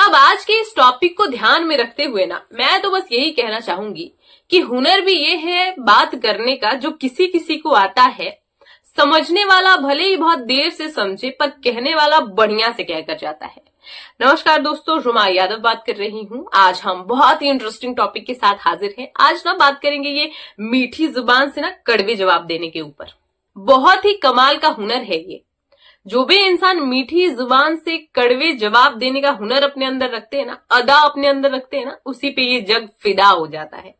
अब आज के इस टॉपिक को ध्यान में रखते हुए ना मैं तो बस यही कहना चाहूंगी कि हुनर भी ये है बात करने का जो किसी किसी को आता है। समझने वाला भले ही बहुत देर से समझे पर कहने वाला बढ़िया से कहकर जाता है। नमस्कार दोस्तों, रुमा यादव बात कर रही हूँ। आज हम बहुत ही इंटरेस्टिंग टॉपिक के साथ हाजिर हैं। आज ना बात करेंगे ये मीठी जुबान से ना कड़वे जवाब देने के ऊपर। बहुत ही कमाल का हुनर है ये। जो भी इंसान मीठी जुबान से कड़वे जवाब देने का हुनर अपने अंदर रखते हैं ना, अदा अपने अंदर रखते हैं ना, उसी पे ये जग फिदा हो जाता है।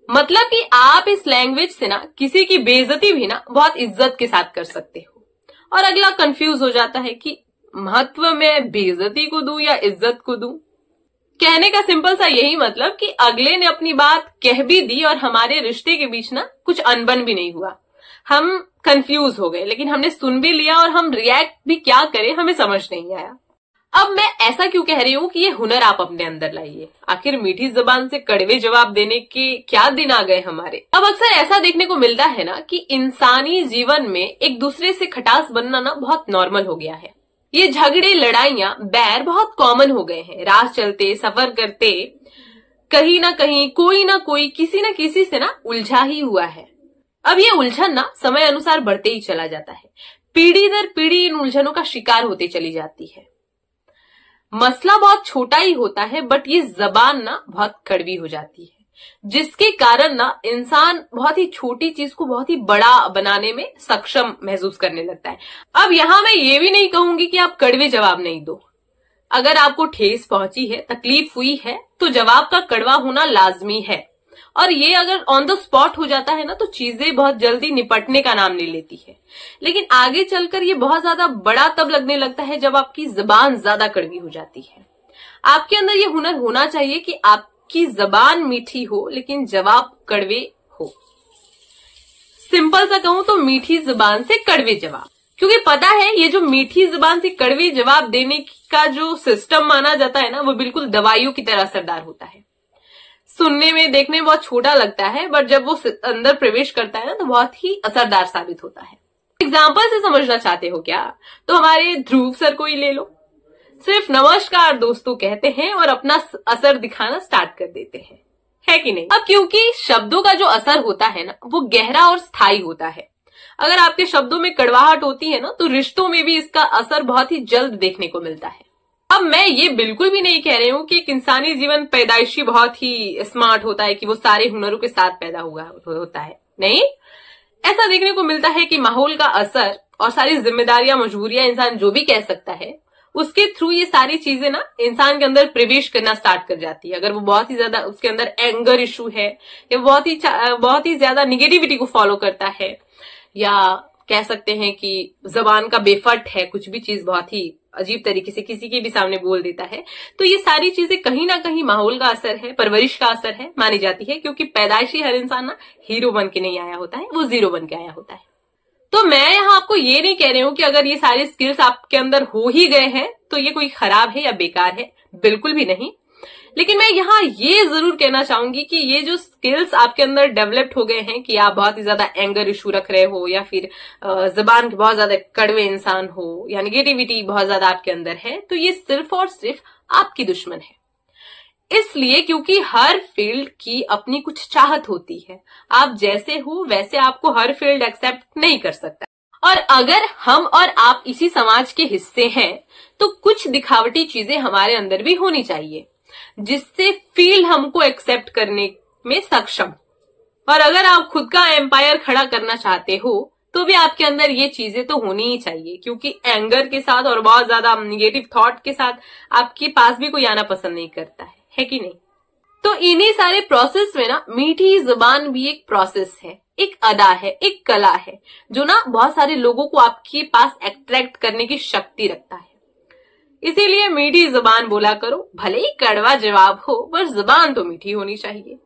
मतलब कि आप इस लैंग्वेज से ना किसी की बेइज्जती भी ना बहुत इज्जत के साथ कर सकते हो। और अगला कंफ्यूज हो जाता है कि महत्व में बेइज्जती को दूं या इज्जत को दूं। कहने का सिंपल सा यही मतलब कि अगले ने अपनी बात कह भी दी और हमारे रिश्ते के बीच ना कुछ अनबन भी नहीं हुआ। हम कंफ्यूज हो गए, लेकिन हमने सुन भी लिया और हम रिएक्ट भी क्या करें हमें समझ नहीं आया। अब मैं ऐसा क्यों कह रही हूं कि ये हुनर आप अपने अंदर लाइए। आखिर मीठी जुबान से कड़वे जवाब देने के क्या दिन आ गए हमारे। अब अक्सर ऐसा देखने को मिलता है ना कि इंसानी जीवन में एक दूसरे से खटास बनना ना बहुत नॉर्मल हो गया है। ये झगड़े, लड़ाइयां, बैर बहुत कॉमन हो गए हैं। राह चलते, सफर करते कहीं ना कहीं कोई ना कोई किसी ना किसी से ना उलझा ही हुआ है। अब ये उलझन ना समय अनुसार बढ़ते ही चला जाता है। पीढ़ी दर पीढ़ी इन उलझनों का शिकार होते चली जाती है। मसला बहुत छोटा ही होता है बट ये जबान ना बहुत कड़वी हो जाती है, जिसके कारण ना इंसान बहुत ही छोटी चीज को बहुत ही बड़ा बनाने में सक्षम महसूस करने लगता है। अब यहां मैं ये भी नहीं कहूंगी कि आप कड़वे जवाब नहीं दो। अगर आपको ठेस पहुंची है, तकलीफ हुई है, तो जवाब का कड़वा होना लाजमी है। और ये अगर ऑन द स्पॉट हो जाता है ना तो चीजें बहुत जल्दी निपटने का नाम ले लेती है। लेकिन आगे चलकर ये बहुत ज्यादा बड़ा तब लगने लगता है जब आपकी जुबान ज्यादा कड़वी हो जाती है। आपके अंदर ये हुनर होना चाहिए कि आपकी जुबान मीठी हो लेकिन जवाब कड़वे हो। सिंपल सा कहूं तो मीठी जुबान से कड़वे जवाब। क्योंकि पता है ये जो मीठी जुबान से कड़वे जवाब देने का जो सिस्टम माना जाता है ना, वो बिल्कुल दवाइयों की तरह असरदार होता है। सुनने में, देखने में बहुत छोटा लगता है बट जब वो अंदर प्रवेश करता है ना तो बहुत ही असरदार साबित होता है। एग्जाम्पल से समझना चाहते हो क्या? तो हमारे ध्रुव सर को ही ले लो। सिर्फ नमस्कार दोस्तों कहते हैं और अपना असर दिखाना स्टार्ट कर देते हैं, है कि नहीं? अब क्योंकि शब्दों का जो असर होता है ना वो गहरा और स्थायी होता है। अगर आपके शब्दों में कड़वाहट होती है ना तो रिश्तों में भी इसका असर बहुत ही जल्द देखने को मिलता है। अब मैं ये बिल्कुल भी नहीं कह रही हूं कि एक इंसानी जीवन पैदाइशी बहुत ही स्मार्ट होता है कि वो सारे हुनरों के साथ पैदा हुआ होता है। नहीं, ऐसा देखने को मिलता है कि माहौल का असर और सारी जिम्मेदारियां, मजबूरियां, इंसान जो भी कह सकता है उसके थ्रू ये सारी चीजें ना इंसान के अंदर प्रवेश करना स्टार्ट कर जाती है। अगर वो बहुत ही ज्यादा उसके अंदर एंगर इशू है या बहुत ही ज्यादा निगेटिविटी को फॉलो करता है, या कह सकते हैं कि जबान का बेफट है, कुछ भी चीज बहुत ही अजीब तरीके से किसी के भी सामने बोल देता है, तो ये सारी चीजें कहीं ना कहीं माहौल का असर है, परवरिश का असर है मानी जाती है। क्योंकि पैदाइशी हर इंसान ना हीरो बन के नहीं आया होता है, वो जीरो बन के आया होता है। तो मैं यहाँ आपको ये नहीं कह रही हूँ कि अगर ये सारे स्किल्स आपके अंदर हो ही गए हैं तो ये कोई खराब है या बेकार है, बिल्कुल भी नहीं। लेकिन मैं यहाँ ये जरूर कहना चाहूंगी कि ये जो स्किल्स आपके अंदर डेवलप्ड हो गए हैं कि आप बहुत ही ज्यादा एंगर इशू रख रहे हो या फिर जुबान के बहुत ज्यादा कड़वे इंसान हो या निगेटिविटी बहुत ज्यादा आपके अंदर है, तो ये सिर्फ और सिर्फ आपकी दुश्मन है। इसलिए क्योंकि हर फील्ड की अपनी कुछ चाहत होती है। आप जैसे हो वैसे आपको हर फील्ड एक्सेप्ट नहीं कर सकता। और अगर हम और आप इसी समाज के हिस्से हैं तो कुछ दिखावटी चीजें हमारे अंदर भी होनी चाहिए जिससे फील्ड हमको एक्सेप्ट करने में सक्षम। और अगर आप खुद का एम्पायर खड़ा करना चाहते हो तो भी आपके अंदर ये चीजें तो होनी ही चाहिए। क्योंकि एंगर के साथ और बहुत ज्यादा निगेटिव थॉट के साथ आपके पास भी कोई आना पसंद नहीं करता है कि नहीं? तो इन्हीं सारे प्रोसेस में ना मीठी जुबान भी एक प्रोसेस है, एक अदा है, एक कला है जो ना बहुत सारे लोगों को आपके पास अट्रैक्ट करने की शक्ति रखता है। इसीलिए मीठी जुबान बोला करो, भले ही कड़वा जवाब हो पर जुबान तो मीठी होनी चाहिए।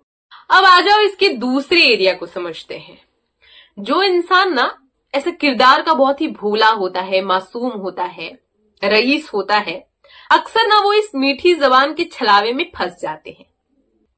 अब आ जाओ इसके दूसरे एरिया को समझते हैं। जो इंसान ना ऐसे किरदार का बहुत ही भोला होता है, मासूम होता है, रईस होता है, अक्सर ना वो इस मीठी जुबान के छलावे में फंस जाते हैं।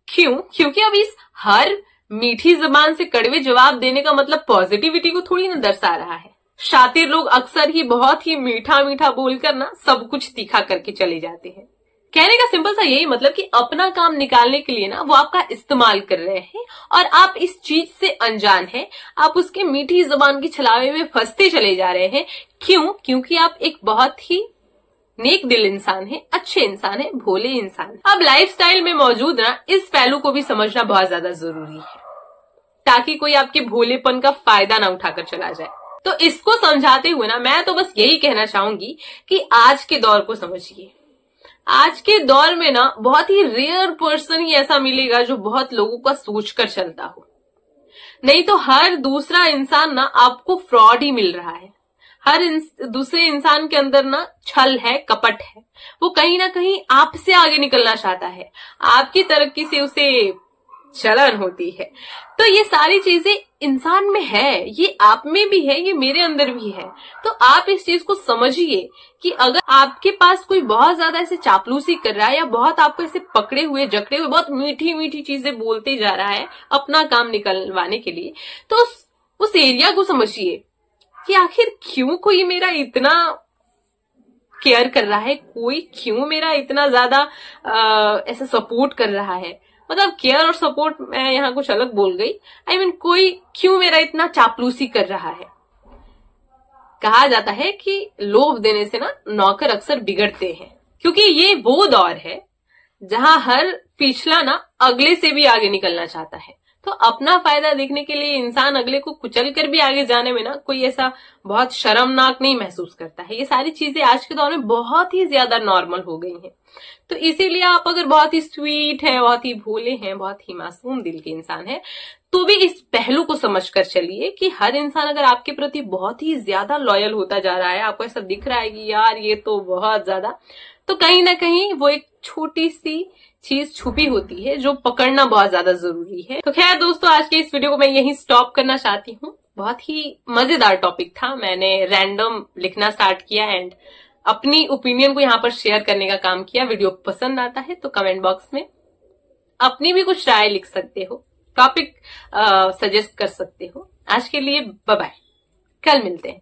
क्यों? क्योंकि अब इस हर मीठी जुबान से कड़वे जवाब देने का मतलब पॉजिटिविटी को थोड़ी ना दर्शा रहा है। शातिर लोग अक्सर ही बहुत ही मीठा मीठा बोलकर ना सब कुछ तीखा करके चले जाते हैं। कहने का सिंपल सा यही मतलब कि अपना काम निकालने के लिए ना वो आपका इस्तेमाल कर रहे हैं और आप इस चीज से अनजान हैं। आप उसके मीठी जुबान की छलावे में फंसते चले जा रहे हैं। क्यों? क्योंकि आप एक बहुत ही नेक दिल इंसान है, अच्छे इंसान है, भोले इंसान है। अब लाइफस्टाइल में मौजूद ना इस पहलू को भी समझना बहुत ज्यादा जरूरी है, ताकि कोई आपके भोलेपन का फायदा ना उठाकर चला जाए। तो इसको समझाते हुए ना मैं तो बस यही कहना चाहूंगी कि आज के दौर को समझिए। आज के दौर में ना बहुत ही रेयर पर्सन ही ऐसा मिलेगा जो बहुत लोगों का सोचकर चलता हो, नहीं तो हर दूसरा इंसान ना आपको फ्रॉड ही मिल रहा है। हर दूसरे इंसान के अंदर ना छल है, कपट है। वो कहीं ना कहीं आपसे आगे निकलना चाहता है, आपकी तरक्की से उसे जलन होती है। तो ये सारी चीजें इंसान में है, ये आप में भी है, ये मेरे अंदर भी है। तो आप इस चीज को समझिए कि अगर आपके पास कोई बहुत ज्यादा ऐसे चापलूसी कर रहा है या बहुत आपको ऐसे पकड़े हुए जकड़े हुए बहुत मीठी मीठी चीजें बोलते जा रहा है अपना काम निकलवाने के लिए, तो उस एरिया को समझिए कि आखिर क्यों कोई मेरा इतना केयर कर रहा है, कोई क्यों मेरा इतना ज्यादा ऐसा सपोर्ट कर रहा है। मतलब केयर और सपोर्ट मैं यहाँ कुछ अलग बोल गई। I mean, कोई क्यों मेरा इतना चापलूसी कर रहा है। कहा जाता है कि लोभ देने से ना नौकर अक्सर बिगड़ते हैं, क्योंकि ये वो दौर है जहां हर पिछला ना अगले से भी आगे निकलना चाहता है। तो अपना फायदा देखने के लिए इंसान अगले को कुचल कर भी आगे जाने में ना कोई ऐसा बहुत शर्मनाक नहीं महसूस करता है। ये सारी चीजें आज के दौर में बहुत ही ज्यादा नॉर्मल हो गई हैं। तो इसीलिए आप अगर बहुत ही स्वीट है, बहुत ही भोले हैं, बहुत ही मासूम दिल के इंसान है, तो भी इस पहलू को समझकर चलिए कि हर इंसान अगर आपके प्रति बहुत ही ज्यादा लॉयल होता जा रहा है, आपको ऐसा दिख रहा है कि यार ये तो बहुत ज्यादा, तो कहीं ना कहीं वो एक छोटी सी चीज छुपी होती है जो पकड़ना बहुत ज्यादा जरूरी है। तो खैर दोस्तों, आज के इस वीडियो को मैं यहीं स्टॉप करना चाहती हूँ। बहुत ही मजेदार टॉपिक था, मैंने रैंडम लिखना स्टार्ट किया एंड अपनी ओपिनियन को यहाँ पर शेयर करने का काम किया। वीडियो पसंद आता है तो कमेंट बॉक्स में अपनी भी कुछ राय लिख सकते हो, टॉपिक सजेस्ट कर सकते हो। आज के लिए बाय बाय, कल मिलते हैं।